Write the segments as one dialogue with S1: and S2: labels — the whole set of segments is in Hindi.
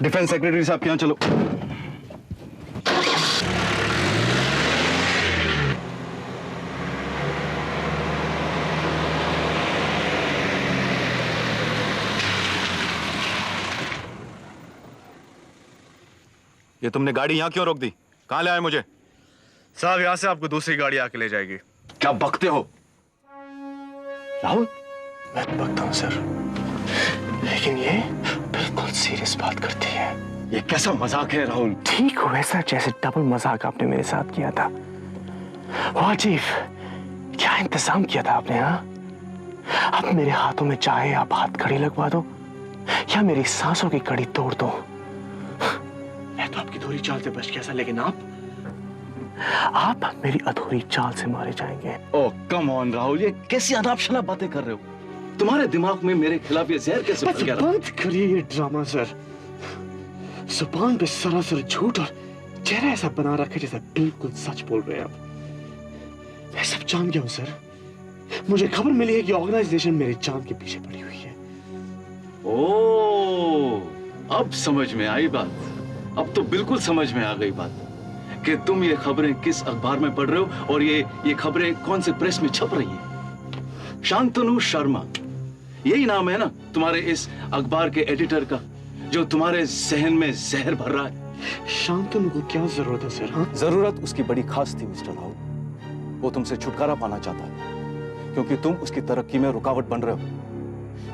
S1: डिफेंस सेक्रेटरी साहब के यहाँ चलो।
S2: ये तुमने गाड़ी यहाँ क्यों रोक दी? कहाँ ले आए मुझे?
S3: साहब यहाँ से आपको दूसरी गाड़ी आके ले जाएगी।
S1: क्या बकते हो राहुल?
S4: मैं तो बकता हूँ सर, लेकिन ये बिल्कुल सीरियस बात करती है।
S1: ये कैसा मजाक है राहुल?
S4: ठीक वैसा जैसे डबल मजाक आपने मेरे साथ किया था। वाह चीफ, क्या इंतजाम किया था आपने? हाँ, अब मेरे हाथों में चाहे आप हाथ कड़ी लगवा दो या मेरी सांसों की कड़ी तोड़ दो। मैं तो आपकी अधूरी चाल से बच गया था, लेकिन आप मेरी अधूरी चाल से मारे जाएंगे।
S1: ओह कम ऑन राहुल, ये कैसी अनाप शनाप बातें कर रहे हो? तुम्हारे दिमाग में मेरे खिलाफ ये जहर कैसे भर गया?
S4: बंद करिए ये ड्रामा सर। जुबान पे सरासर झूठ और चेहरा ऐसा बना रखा है जैसा बिल्कुल सच बोल रहे हैं आप। मैं सब जान गया हूं सर। मुझे खबर मिली है कि ऑर्गेनाइजेशन मेरी जान के पीछे पड़ी हुई है।
S1: ओह, अब समझ में आई बात। अब तो बिल्कुल समझ में आ गई बात कि तुम ये खबरें किस अखबार में पढ़ रहे हो और ये खबरें कौन से प्रेस में छप रही है। शांतनु शर्मा, यही नाम है ना तुम्हारे इस अखबार के एडिटर का, जो तुम्हारे जहन में जहर भर रहा है।
S4: शांतनु को क्या जरूरत है सर? हाँ,
S2: जरूरत उसकी बड़ी खास थी मिस्टर राहुल। वो तुमसे छुटकारा पाना चाहता है क्योंकि तुम उसकी तरक्की में रुकावट बन रहे हो।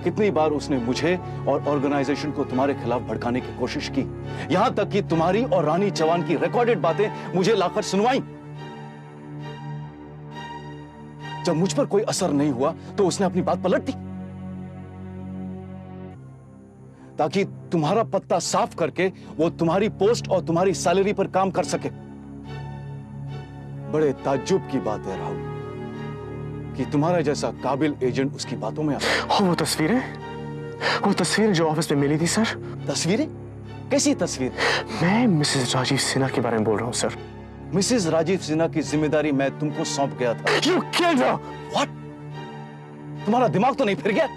S2: कितनी बार उसने मुझे और ऑर्गेनाइजेशन को तुम्हारे खिलाफ भड़काने की कोशिश की, यहां तक कि तुम्हारी और रानी चौहान की रिकॉर्डेड बातें मुझे लाकर सुनवाई। जब मुझ पर कोई असर नहीं हुआ तो उसने अपनी बात पलट दी ताकि तुम्हारा पत्ता साफ करके वो तुम्हारी पोस्ट और तुम्हारी सैलरी पर काम कर सके। बड़े ताज्जुब की बात है राहुल कि तुम्हारा जैसा काबिल एजेंट उसकी बातों में आता।
S4: वो तस्वीरें जो ऑफिस में मिली थी सर।
S2: तस्वीरें? कैसी तस्वीर?
S4: मैं मिसेस राजीव सिन्हा के बारे में बोल रहा हूँ सर।
S2: मिसेस राजीव सिन्हा की जिम्मेदारी मैं तुमको सौंप गया था।
S4: You killed her!
S2: What? तुम्हारा दिमाग तो नहीं फिर गया?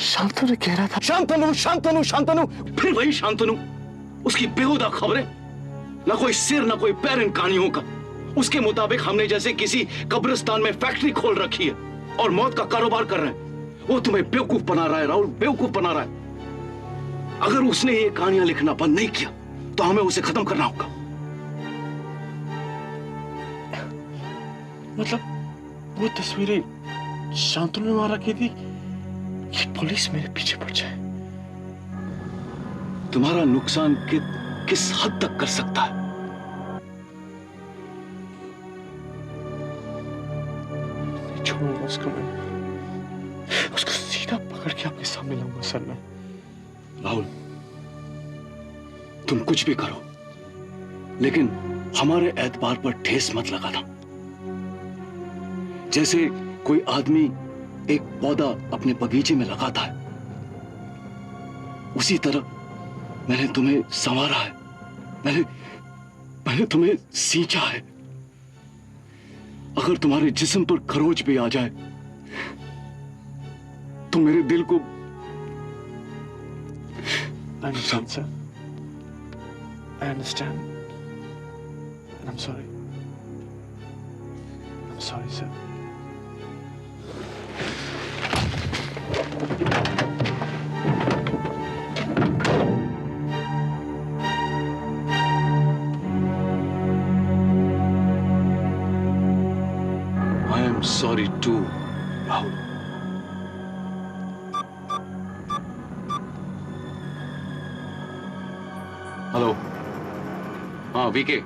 S4: शांतनु कह रहा था।
S2: शांतनु शांतनु शांतनु,
S1: फिर वही शांतनु, उसकी बेहुदा खबरें, ना कोई सिर ना कोई पैर इन कहानियों का। उसके मुताबिक हमने जैसे किसी कब्रिस्तान में फैक्ट्री खोल रखी है और मौत का कारोबार कर रहे हैं। वो तुम्हें बेवकूफ बना रहा है राहुल, बेवकूफ बना रहा है। अगर उसने ये कहानियां लिखना बंद नहीं किया तो हमें उसे खत्म करना होगा।
S4: मतलब वो तस्वीरें शांतनु ने वहां रखी थी कि पुलिस मेरे पीछे पड़ जाए।
S1: तुम्हारा नुकसान किस हद तक कर सकता है?
S4: छोड़ूंगा उसको सीधा पकड़ के आपके सामने लाऊंगा सर मैं।
S1: राहुल, तुम कुछ भी करो लेकिन हमारे एतबार पर ठेस मत लगाना। जैसे कोई आदमी एक पौधा अपने बगीचे में लगाता है, उसी तरह मैंने तुम्हें संवारा है, मैंने तुम्हें सींचा है। अगर तुम्हारे जिस्म पर खरोच भी आ जाए तो मेरे दिल को
S4: I understand, sir. I understand. And I'm sorry. I'm sorry, sir.
S1: I am sorry too, Rahul. Hello, हाँ वीके,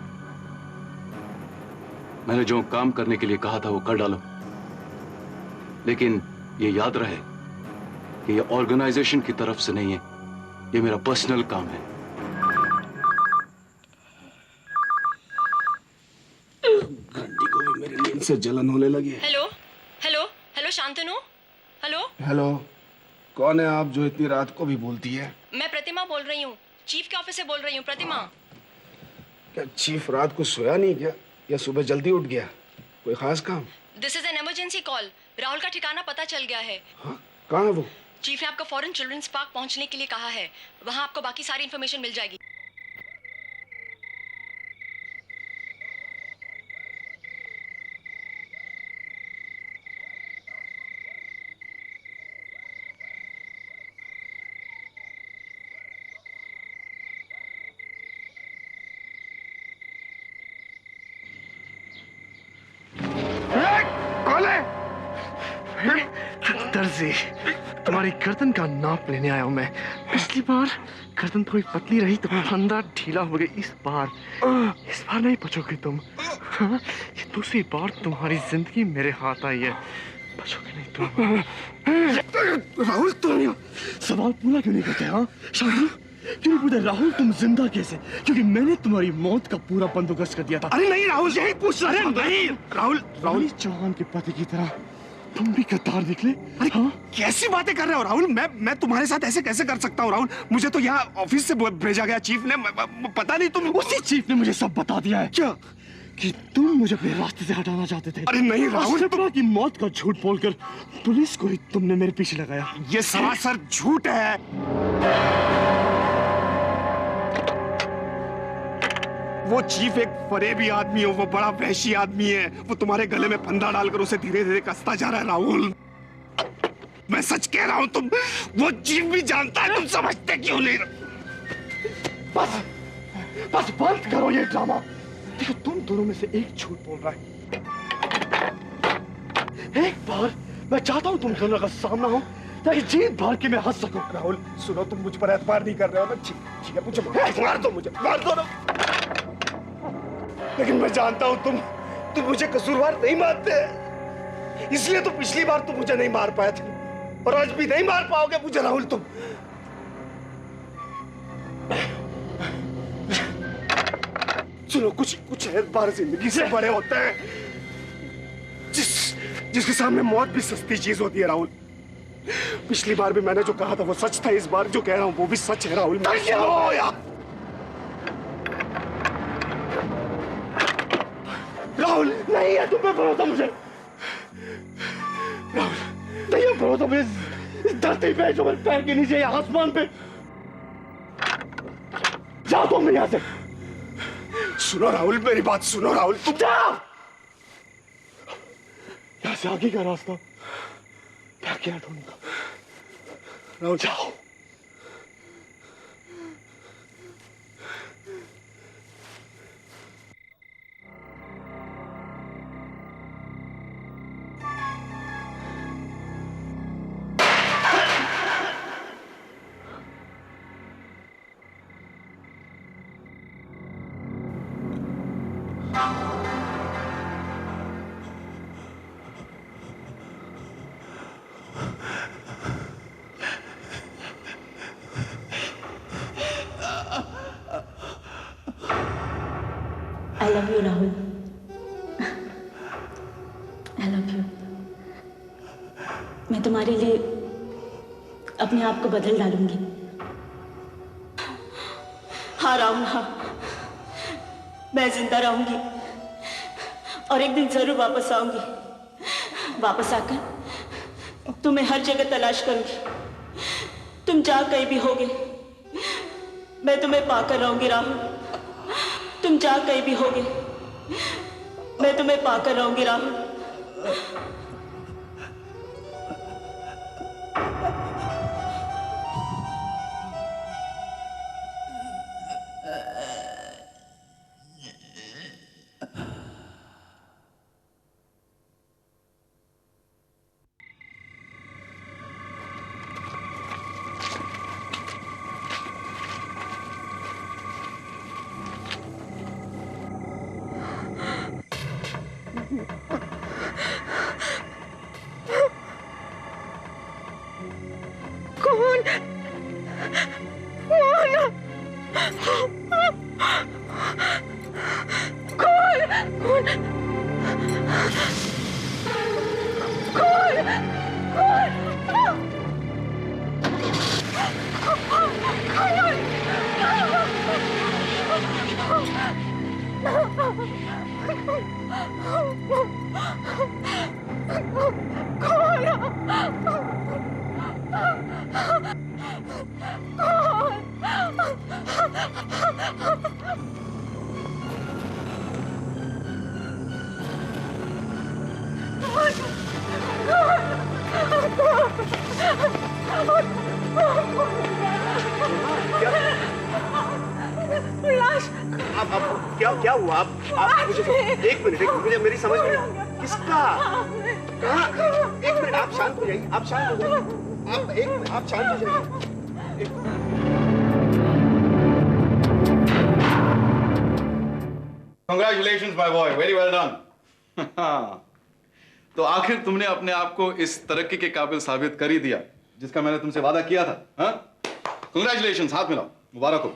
S1: मैंने जो काम करने के लिए कहा था वो कर डालो, लेकिन ये याद रहे कि ये ऑर्गेनाइजेशन की तरफ से नहीं है, ये मेरा पर्सनल काम है।
S4: घंटी को भी मेरी नींद से जलन होने लगी है।
S5: Hello hello hello Shantanu, hello
S4: hello, कौन है आप जो इतनी रात को भी बोलती है?
S5: मैं प्रतिमा बोल रही हूँ, चीफ के ऑफिस से बोल रही हूँ। प्रतिमा।
S4: क्या चीफ रात को सोया नहीं क्या या सुबह जल्दी उठ गया? कोई खास काम?
S5: This is an emergency call. Rahul का ठिकाना पता चल गया है।
S4: हाँ, कहाँ है वो?
S5: चीफ ने आपको फॉरेन चिल्ड्रंस पार्क पहुंचने के लिए कहा है, वहां आपको बाकी सारी इन्फॉर्मेशन मिल जाएगी।
S4: दर्जी, तुम्हारी गर्दन का नाप लेने आया हूं मैं। पिछली बार गर्दन थोड़ी पतली रही तो फंदा ढीला हो गया। इस बार नहीं बचोगे तुम। हाँ? ये दूसरी बार तुम्हारी जिंदगी मेरे हाथ आई है, बचोगे नहीं तुम। राहुल, तुम सवाल पूरा क्यों नहीं करते? हाँ शांति, क्यों नहीं पूछते राहुल तुम जिंदा कैसे? क्योंकि मैंने तुम्हारी मौत का पूरा बंदोबस्त कर दिया था।
S6: अरे नहीं राहुल,
S4: यही पूछ रहा था।
S6: नहीं राहुल,
S4: राहुल चौहान के पति की तरह तुम भी गद्दार निकले।
S6: अरे
S4: हाँ?
S6: कैसी बातें कर रहे हो राहुल? मैं तुम्हारे साथ ऐसे कैसे कर सकता हूँ राहुल? मुझे तो यहाँ ऑफिस से भेजा गया चीफ ने। पता नहीं तुम।
S4: उसी चीफ ने मुझे सब बता दिया है।
S6: क्या?
S4: कि तुम मुझे अपने रास्ते से हटाना चाहते थे।
S6: अरे नहीं राहुल,
S4: सपना की मौत का झूठ बोलकर पुलिस को ही तुमने मेरे पीछे लगाया।
S6: ये सरासर झूठ है। वो चीफ एक फरेबी आदमी है, वो बड़ा वहशी आदमी है। वो तुम्हारे गले में फंदा डालकर उसे धीरे धीरे कसता जा रहा है राहुल। मैं सच कह रहा हूं, तुम वो चीफ भी जानता है, तुम समझते क्यों नहीं?
S4: बस बंद करो ये ड्रामा। देखो तुम दोनों में से एक झूठ बोल रहा है। एक बार मैं चाहता हूं तुम दोनों का सामना हो ताकि जीत भाग के मैं हंस सकूं।
S6: राहुल सुनो, तुम मुझ पर एतबार नहीं कर रहे हो ना? ठीक है, मुझे मार दो ना। लेकिन मैं जानता हूं तुम मुझे कसूरवार नहीं मानते, इसलिए तो पिछली बार तुम मुझे नहीं मार पाए थे और आज भी नहीं मार पाओगे मुझे राहुल। तुम सुनो, कुछ एतबार जिंदगी से बड़े होते हैं, जिसके सामने मौत भी सस्ती चीज होती है राहुल। पिछली बार भी मैंने जो कहा था वो सच था, इस बार जो कह रहा हूं वो भी सच है राहुल। राहुल
S4: नहीं है तुम पे भरोसा मुझे।
S6: राहुल
S4: नहीं है भरोसा मुझे इस धरती पे, जो मेरे पैर के नीचे, आसमान पे। जाओ तुम यहां से।
S6: सुनो राहुल, मेरी बात सुनो राहुल, तुम
S4: जाओ। यहां से आगे का रास्ता मैं अकेला ढूंढूंगा।
S6: राहुल
S4: जाओ।
S7: I love you, Rahul. I love you. मैं तुम्हारे लिए अपने आप को बदल डालूंगी। हाँ राहुल, हाँ, मैं जिंदा रहूंगी और एक दिन जरूर वापस आऊंगी। वापस आकर तुम्हें हर जगह तलाश करूंगी। तुम जहाँ कहीं भी होगे मैं तुम्हें पाकर रहूंगी राहुल। तुम जहाँ कहीं भी होगे मैं तुम्हें पाकर रहूंगी राहुल।
S6: क्या हुआ? आप मुझे एक मिनट, मुझे मेरी समझ में किसका? कहाँ? एक मिनट, आप शांत हो जाइए, आप शांत हो जाइए, आप शांत हो जाइए।
S2: Congratulations, my boy. Very well done. तो आखिर तुमने अपने आप को इस तरक्की के काबिल साबित कर ही दिया जिसका मैंने तुमसे वादा किया था। हाँ? Congratulations, हाथ मिलाओ, मुबारक हो।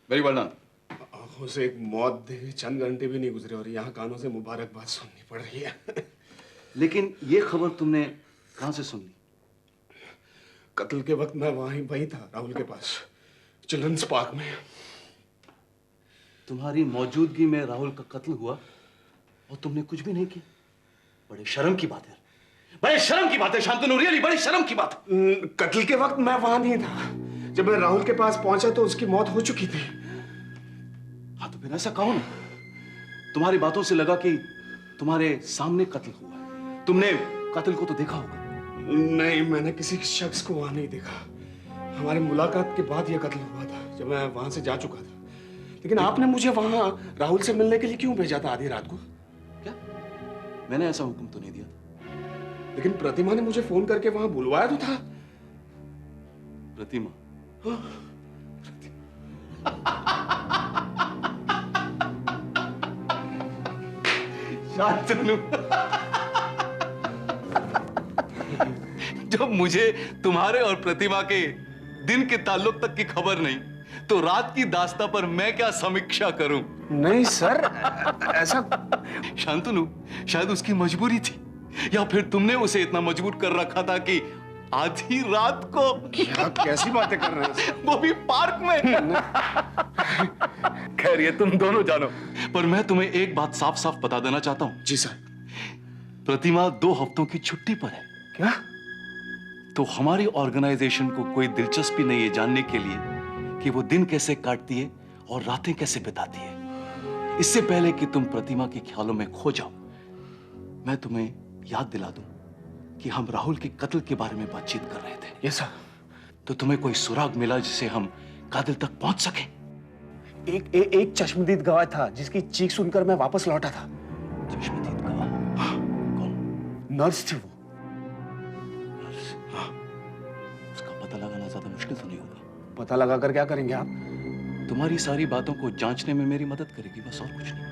S2: Very well done.
S6: आंखों से एक मौत देखे चंद घंटे भी नहीं गुजरे और यहाँ कानों से मुबारकबाद सुननी पड़ रही है।
S2: लेकिन ये खबर तुमने कहां से सुन ली?
S6: कत्ल के वक्त मैं वहीं था, राहुल के पास, चिल्ड्रंस पार्क में।
S2: तुम्हारी मौजूदगी में राहुल का कत्ल हुआ और तुमने कुछ भी नहीं किया। बड़े शर्म की बात है, बड़े शर्म की बात है शांतनु, रियली बड़ी शर्म की बात।
S6: कत्ल के वक्त मैं वहां नहीं था। जब मैं राहुल के पास पहुंचा तो उसकी मौत हो चुकी थी।
S2: हाँ तो फिर ऐसा कहो ना, तुम्हारी बातों से लगा कि तुम्हारे सामने कत्ल हुआ। तुमने कत्ल को तो देखा होगा।
S6: नहीं, मैंने किसी शख्स को वहां नहीं देखा। हमारी मुलाकात के बाद यह कत्ल हुआ था, जब मैं वहां से जा चुका था। लेकिन आपने मुझे वहां राहुल से मिलने के लिए क्यों भेजा था आधी रात को?
S2: क्या? मैंने ऐसा हुक्म तो नहीं दिया था।
S6: लेकिन प्रतिमा ने मुझे फोन करके वहां बुलवाया तो था।
S2: प्रतिमा? शांतनु, जब मुझे तुम्हारे और प्रतिमा के दिन के ताल्लुक तक की खबर नहीं तो रात की दास्ता पर मैं क्या समीक्षा करूं?
S6: नहीं सर, ऐसा।
S2: शांतनु, शायद उसकी मजबूरी थी या फिर तुमने उसे इतना मजबूर कर रखा था कि आधी रात को।
S6: क्या कैसी बातें कर रहे हैं?
S2: वो भी पार्क में। खैर ये तुम दोनों जानो, पर मैं तुम्हें एक बात साफ साफ बता देना चाहता हूं।
S6: जी सर।
S2: प्रतिमा 2 हफ्तों की छुट्टी पर है।
S6: क्या?
S2: तो हमारी ऑर्गेनाइजेशन को कोई दिलचस्पी नहीं है जानने के लिए कि वो दिन कैसे काटती है और रातें कैसे बिताती है। इससे पहले कि तुम प्रतिमा के ख्यालों में खो जाओ, मैं तुम्हें याद दिला दूं कि हम राहुल के कत्ल के बारे में बातचीत कर रहे थे।
S6: Yes sir.
S2: तो तुम्हें कोई सुराग मिला जिससे हम कातिल तक पहुंच सके?
S6: एक चश्मदीद गवाह था जिसकी चीख सुनकर मैं वापस लौटा था।
S2: चश्मदीद गवाह? कौन?
S6: नर्स थी वो।
S2: नर्स? हाँ। उसका पता लगाना ज्यादा मुश्किल तो नहीं होगा?
S6: पता लगाकर क्या करेंगे आप?
S2: तुम्हारी सारी बातों को जांचने में मेरी मदद करेगी, बस और कुछ नहीं।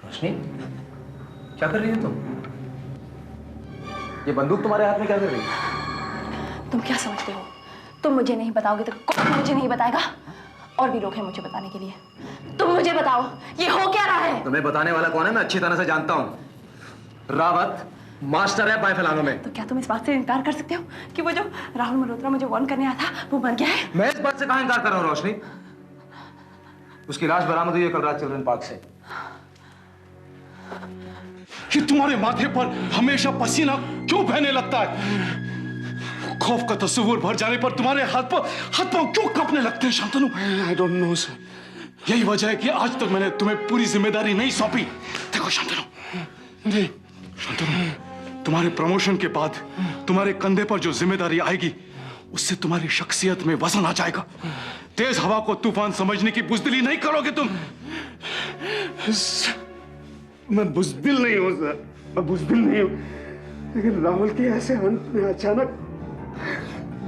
S8: रोशनी, क्या कर रही हो तुम? ये बंदूक तुम्हारे हाथ में क्या कर रही है?
S9: तुम क्या समझते हो? तुम मुझे नहीं बताओगे तो कौन मुझे नहीं बताएगा? और भी लोग हैं मुझे बताने के लिए। तुम मुझे बताओ, ये हो क्या रहा है?
S8: तुम्हें बताने वाला कौन है मैं अच्छी तरह से जानता हूँ। रावत मास्टर है बाएं फैलानों में।
S9: तो क्या तुम इस बात से इनकार कर सकते हो कि वो जो राहुल मल्होत्रा मुझे वार्न करने आया था वो मर गया है?
S8: मैं इस बात से कहाँ इनकार कर रहा हूँ रोशनी? उसकी लाश बरामद हुई है कल रात चिल्ड्रन पार्क से।
S1: कि तुम्हारे माथे पर हमेशा पसीना क्यों बहने लगता है? खौफ का तस्वीर भर जाने पर तुम्हारे हाथ पांव क्यों कांपने लगते हैं Shantanu?
S6: I don't know sir.
S1: यही वजह है कि आज तक मैंने तुम्हें पूरी जिम्मेदारी नहीं सौंपी। देखो शांतनु,
S6: जी
S1: शांतनु, तुम्हारे प्रमोशन के बाद तुम्हारे कंधे पर जो जिम्मेदारी आएगी उससे तुम्हारी शख्सियत में वजन आ जाएगा। तेज हवा को तूफान समझने की बुज़दिली नहीं करोगे तुम।
S6: मैं बुज़दिल नहीं हूं सर, मैं बुज़दिल नहीं हूं, लेकिन राहुल के ऐसे अंत में अचानक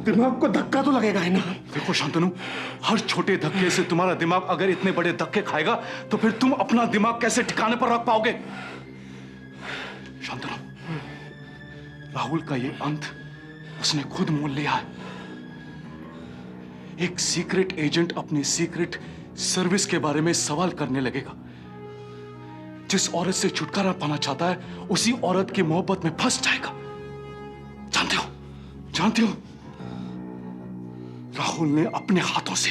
S6: दिमाग को धक्का तो लगेगा ही ना।
S1: देखो शांतनु, हर छोटे धक्के से तुम्हारा दिमाग अगर इतने बड़े धक्के खाएगा तो फिर तुम अपना दिमाग कैसे ठिकाने पर रख पाओगे? शांतनु, राहुल का ये अंत उसने खुद मोल लिया है। एक सीक्रेट एजेंट अपनी सीक्रेट सर्विस के बारे में सवाल करने लगेगा। जिस औरत से छुटकारा पाना चाहता है उसी औरत की मोहब्बत में फंस जाएगा। जानते हो राहुल ने अपने हाथों से,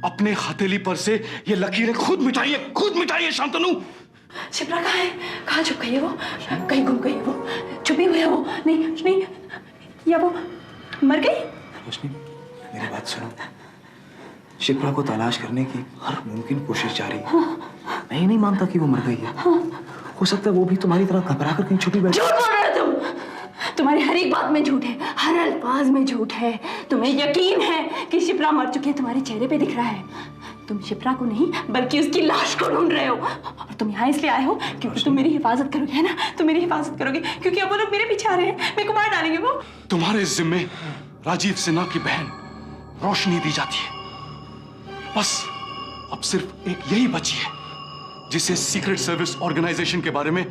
S1: अपने हथेली पर से ये लकीरें खुद मिटाई है शांतनु।
S9: शिप्रा कहाँ है? कहाँ छुप गई है वो? कहीं गुम गई है वो? छुपी हुई है वो? नहीं नहीं, या वो मर गई?
S8: रोशनी, मेरी बात सुनो। शिप्रा को तलाश करने की हर मुमकिन कोशिश जारी है। मैं ही नहीं मानता कि वो मर गई है। हो सकता है वो भी तुम्हारी तरह घबरा कर कहीं छुपी बैठी।
S9: झूठ बोल रहे हो तुम। तुम्हारी हर एक बात में झूठ है, हर अल्फाज में झूठ है। तुम्हें यकीन है कि शिप्रा मर चुकी है, तुम्हारे चेहरे पे दिख रहा है। तुम शिप्रा को नहीं बल्कि उसकी लाश को ढूंढ रहे हो। और तुम यहाँ इसलिए आए हो क्योंकि तुम मेरी हिफाजत करोगे, है ना? तुम मेरी हिफाजत करोगे क्योंकि अब वो लोग मेरे पीछे आ रहे हैं, मेरे को मार डालेंगे वो।
S2: तुम्हारे जिम्मे राजीव सिन्हा की बहन रोशनी दी जाती है। बस अब सिर्फ एक यही बची है जिसे सीक्रेट सर्विस ऑर्गेनाइजेशन के बारे में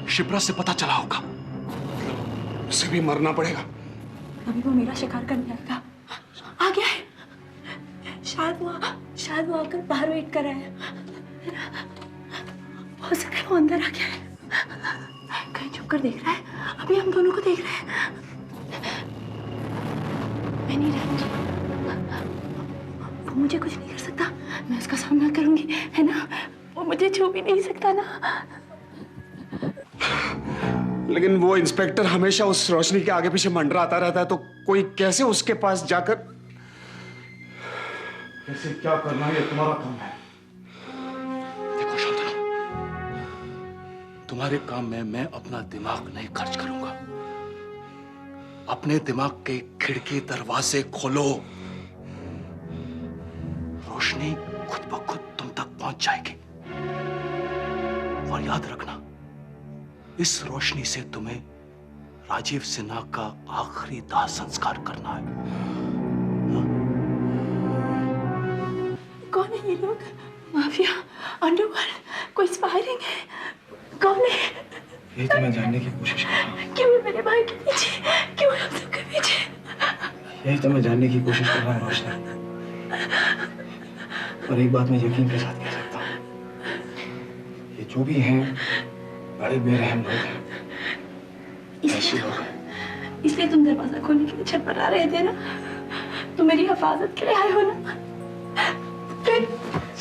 S2: शिप्रा से पता चला होगा।
S6: उसे भी मरना पड़ेगा।
S9: अभी वो मेरा शिकार करने आएगा। आ गया है। शायद वो आकर बाहर वेट कर रहा है। हो सकता है वो अंदर आ गया है। कहीं छुप कर देख रहा है। अभी हम दोनों को देख रहे हैं। मैं नहीं रहूंगी। वो मुझे कुछ नहीं कर सकता। मैं उसका सामना करूंगी, है ना? वो मुझे छू भी नहीं सकता ना।
S6: लेकिन वो इंस्पेक्टर हमेशा उस रोशनी के आगे पीछे मंडराता रहता है, तो कोई कैसे उसके पास जाकर
S2: कैसे क्या करना है तुम्हारा काम है। देखो शांतनु, तुम्हारे काम में मैं अपना दिमाग नहीं खर्च करूंगा। अपने दिमाग के खिड़की दरवाजे खोलो। रोशनी खुद ब खुद तुम तक पहुंच जाएगी। और याद रखना, इस रोशनी से तुम्हें राजीव सिन्हा का आखिरी दाह संस्कार करना है।
S9: कौन है ये लोग? माफिया, अंडरवर्ल्ड, कोई स्पायरिंग है? कौन है?
S8: यही तो मैं जानने की कोशिश कर रहा हूँ।
S9: क्यों है मेरे भाई के पीछे? क्यों है हम सबके पीछे?
S8: यही तो मैं जानने की कोशिश कर रहा हूँ रोशनी। और एक बात मैं यकीन के साथ कह सकता हूँ, ये जो भी हैं बड़े बेरहम लोग हैं। ऐसे लोग हैं।
S9: इसलिए तुम दरवाजा खोलने के लिए छटपटा रहे थे ना? तुम मेरी हिफाजत के लिए आए हो ना? फिर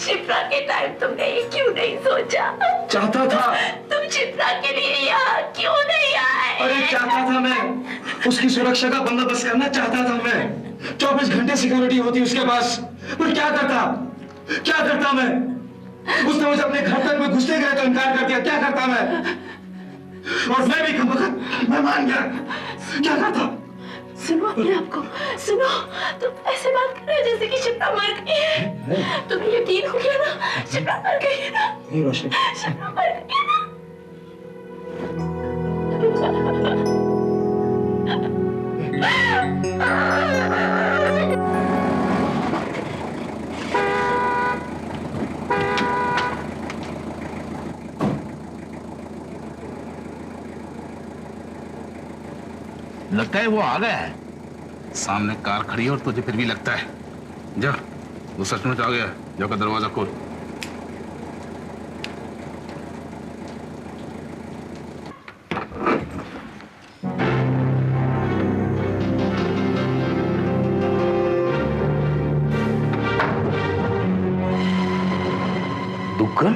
S9: शिप्रा के टाइम तुमने ये क्यों नहीं सोचा?
S8: चाहता था।
S9: तुम शिप्रा के लिए यहाँ क्यों नहीं आए?
S8: अरे चाहता था मैं, उसकी सुरक्षा का बंदोबस्त करना चाहता था मैं। 24 घंटे सिक्योरिटी होती उसके पास। पर क्या करता मैं? उसने मुझे अपने घर तक में घुसने के लिए तो इनकार कर दिया। क्या करता मैं? और मैं भी मैं मान गया। क्या करता?
S9: सुनो अपने आपको, सुनो। तुम ऐसे बात कर रहे हो जैसे कि शिप्रा मर गई है। तुम्हें यकीन हो गया ना? शिप्रा मर गई है ना?
S8: नहीं रोशनी,
S9: शिप्रा मर गई है ना?
S10: लगता है वो आ गया है। सामने कार खड़ी है और तुझे फिर भी लगता है। जा, वो सचमुच आ गया है। जाकर दरवाजा खोल।
S4: दुग्गल?